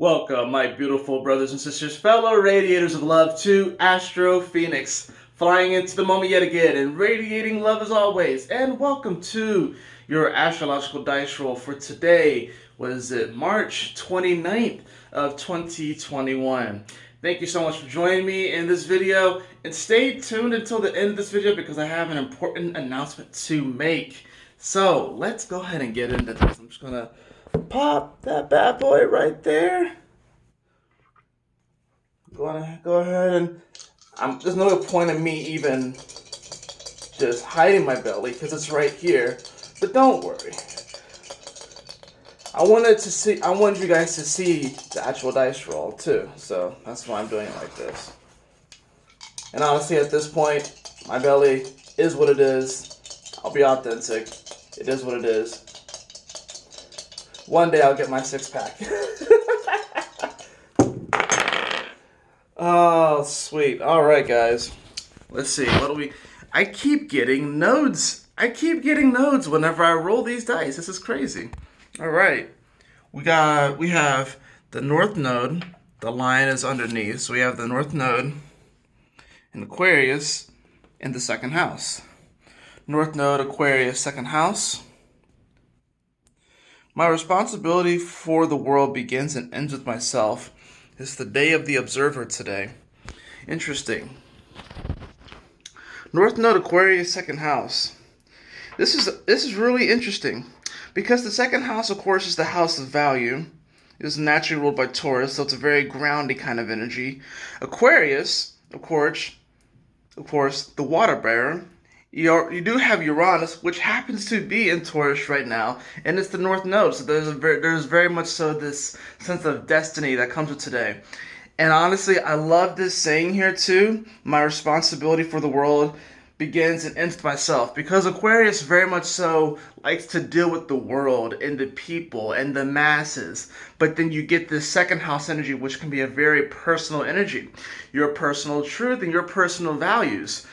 Welcome, my beautiful brothers and sisters, fellow radiators of love, to Astro Phoenix, flying into the moment yet again and radiating love as always. And welcome to your astrological dice roll for today. What is it? March 29th of 2021. Thank you so much for joining me in this video, and stay tuned until the end of this video because I have an important announcement to make. So let's go ahead and get into this. I'm just gonna pop that bad boy right there. Go ahead and there's no point in me even just hiding my belly because it's right here. But don't worry. I wanted you guys to see the actual dice roll too. So that's why I'm doing it like this. And honestly, at this point, my belly is what it is. I'll be authentic. It is what it is. One day I'll get my six-pack. Oh, sweet. All right, guys. Let's see. What do we... I keep getting nodes. Whenever I roll these dice. This is crazy. All right. We have the North Node. The line is underneath. So we have the North Node in Aquarius in the second house. North Node, Aquarius, second house. My responsibility for the world begins and ends with myself. It's the day of the observer today. Interesting. North Node, Aquarius, second house. This is really interesting because the second house, of course, is the house of value. It is naturally ruled by Taurus, so it's a very grounding kind of energy. Aquarius, of course, the water bearer. You do have Uranus, which happens to be in Taurus right now, and it's the North Node, so there's very much so this sense of destiny that comes with today. And honestly, I love this saying here too, my responsibility for the world begins and ends with myself, because Aquarius very much so likes to deal with the world and the people and the masses, but then you get this second house energy, which can be a very personal energy, your personal truth and your personal values.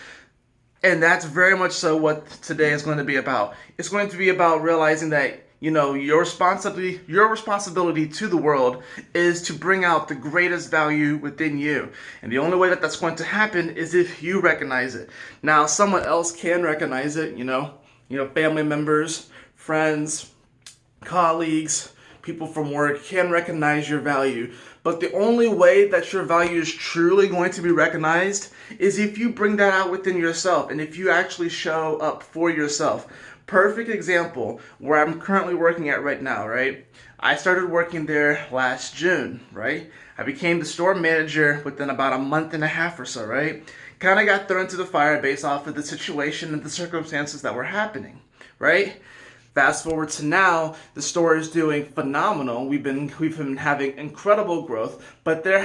And that's very much so what today is going to be about. It's going to be about realizing that, your responsibility to the world is to bring out the greatest value within you. And the only way that that's going to happen is if you recognize it. Now, someone else can recognize it, family members, friends, colleagues, people from work can recognize your value. But the only way that your value is truly going to be recognized is if you bring that out within yourself and if you actually show up for yourself. Perfect example where I'm currently working at right now, right? I started working there last June, right? I became the store manager within about a month and a half or so, right? Kind of got thrown to the fire based off of the situation and the circumstances that were happening, right? Fast forward to now, the store is doing phenomenal. We've been having incredible growth, but there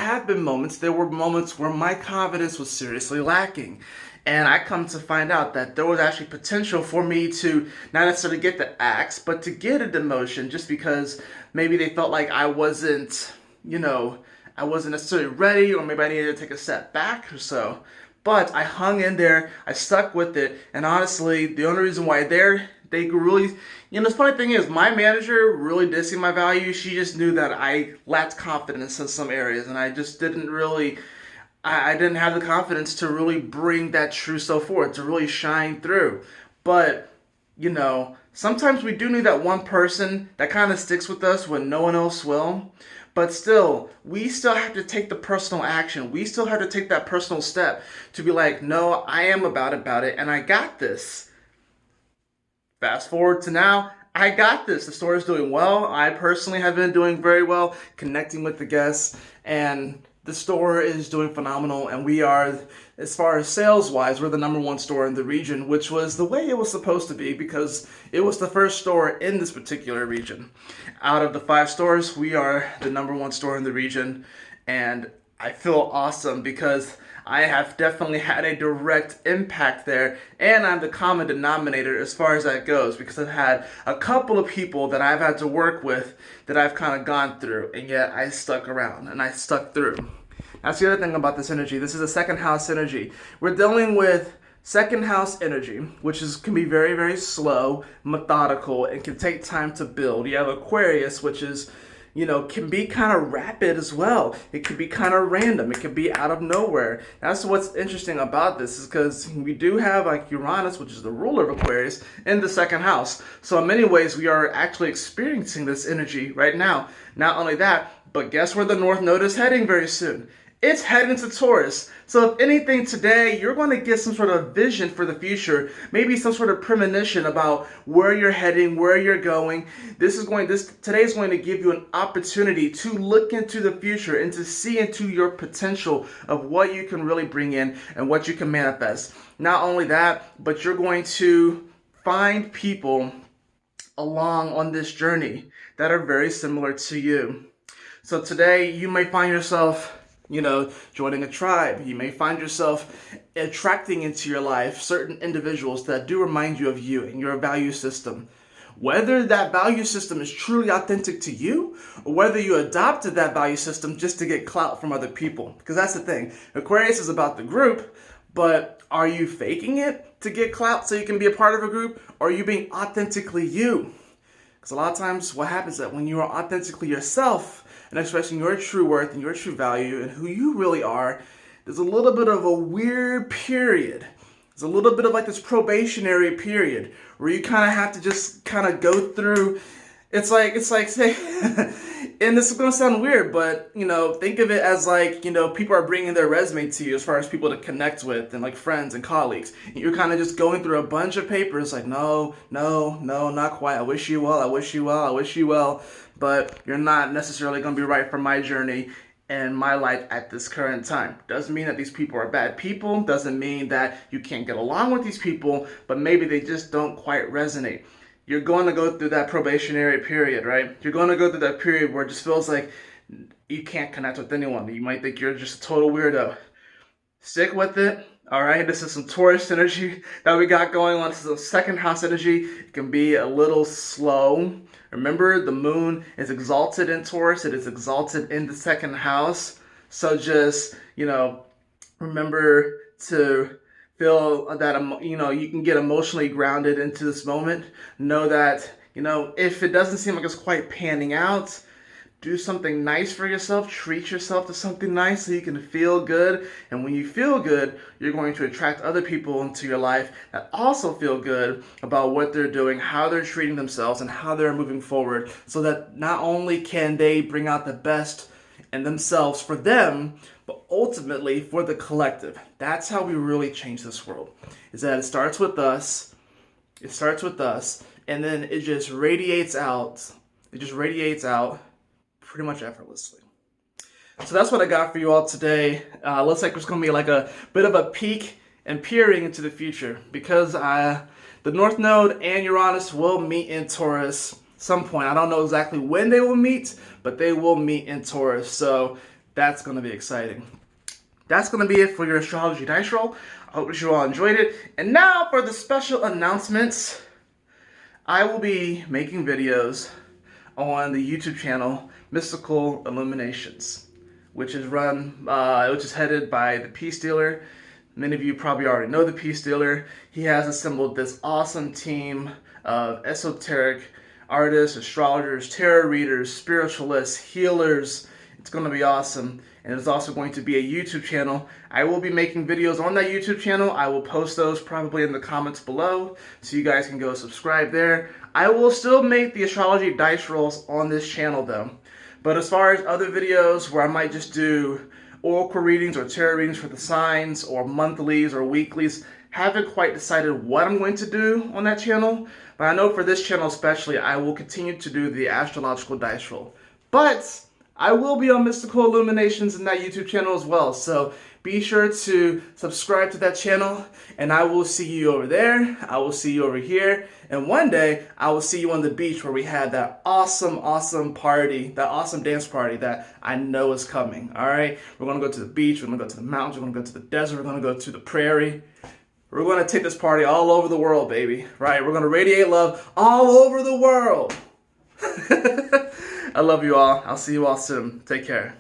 were moments where my confidence was seriously lacking. And I come to find out that there was actually potential for me to not necessarily get the axe, but to get a demotion just because maybe they felt like I wasn't necessarily ready, or maybe I needed to take a step back or so. But I hung in there, I stuck with it, and honestly, the only reason why they really, the funny thing is, my manager really did see my value. She just knew that I lacked confidence in some areas, and I just didn't really, I didn't have the confidence to really bring that true self forward, to really shine through. But, sometimes we do need that one person that kind of sticks with us when no one else will. But still, we still have to take the personal action. We still have to take that personal step to be like, no, I am about it, and I got this. Fast forward to now, I got this. The store is doing well. I personally have been doing very well, connecting with the guests, and the store is doing phenomenal. And we are, as far as sales-wise, we're the #1 store in the region, which was the way it was supposed to be because it was the first store in this particular region. Out of the 5 stores, we are the #1 store in the region, and I feel awesome because I have definitely had a direct impact there, and I'm the common denominator as far as that goes because I've had a couple of people that I've had to work with that I've kind of gone through, and yet I stuck around and I stuck through. That's the other thing about this energy. This is a second house energy. We're dealing with second house energy, which can be very, very slow, methodical, and can take time to build. You have Aquarius, which is can be kind of rapid as well. It could be kind of random. It could be out of nowhere. That's what's interesting about this, is because we do have like Uranus, which is the ruler of Aquarius, in the second house. So in many ways, we are actually experiencing this energy right now. Not only that, but guess where the North Node is heading very soon? It's heading to Taurus. So if anything today, you're going to get some sort of vision for the future, maybe some sort of premonition about where you're heading, where you're going. Today is going to give you an opportunity to look into the future and to see into your potential of what you can really bring in and what you can manifest. Not only that, but you're going to find people along on this journey that are very similar to you. So today you may find yourself joining a tribe. You may find yourself attracting into your life certain individuals that do remind you of you and your value system. Whether that value system is truly authentic to you, or whether you adopted that value system just to get clout from other people. Because that's the thing. Aquarius is about the group, but are you faking it to get clout so you can be a part of a group? Or are you being authentically you? Because a lot of times what happens is that when you are authentically yourself, and expressing your true worth and your true value and who you really are, there's a little bit of a weird period. There's a little bit of like this probationary period where you kind of have to just kind of go through. It's like say, and this is going to sound weird, but think of it as like, people are bringing their resume to you as far as people to connect with and like friends and colleagues. You're kind of just going through a bunch of papers like, no, not quite. I wish you well. But you're not necessarily going to be right for my journey and my life at this current time. Doesn't mean that these people are bad people. Doesn't mean that you can't get along with these people, but maybe they just don't quite resonate. You're going to go through that probationary period, right? You're going to go through that period where it just feels like you can't connect with anyone. You might think you're just a total weirdo. Stick with it. All right, this is some Taurus energy that we got going on. This is a second house energy. It can be a little slow. Remember, the moon is exalted in Taurus. It is exalted in the second house. So just, remember to feel that, you can get emotionally grounded into this moment. Know that, if it doesn't seem like it's quite panning out, do something nice for yourself. Treat yourself to something nice so you can feel good. And when you feel good, you're going to attract other people into your life that also feel good about what they're doing, how they're treating themselves, and how they're moving forward, so that not only can they bring out the best in themselves for them, but ultimately for the collective. That's how we really change this world, is that it starts with us. And then it just radiates out. Pretty much effortlessly. So that's what I got for you all today. Looks like there's going to be like a bit of a peek and peering into the future, because the North Node and Uranus will meet in Taurus some point. I don't know exactly when they will meet, but they will meet in Taurus. So that's going to be exciting. That's going to be it for your astrology dice roll. I hope you all enjoyed it. And now for the special announcements. I will be making videos on the YouTube channel Mystical Illuminations, which is headed by the Peace Dealer. Many of you probably already know the Peace Dealer. He has assembled this awesome team of esoteric artists, astrologers, tarot readers, spiritualists, healers. It's going to be awesome. And it's also going to be a YouTube channel. I will be making videos on that YouTube channel. I will post those probably in the comments below, so you guys can go subscribe there. I will still make the astrology dice rolls on this channel though. But as far as other videos where I might just do oracle readings or tarot readings for the signs, or monthlies or weeklies, haven't quite decided what I'm going to do on that channel. But I know for this channel especially, I will continue to do the astrological dice roll. But I will be on Mystical Illuminations in that YouTube channel as well. So be sure to subscribe to that channel, and I will see you over there. I will see you over here. And one day I will see you on the beach where we had that awesome party, that awesome dance party that I know is coming. All right. We're going to go to the beach. We're going to go to the mountains. We're going to go to the desert. We're going to go to the prairie. We're going to take this party all over the world, baby. Right. We're going to radiate love all over the world. I love you all. I'll see you all soon. Take care.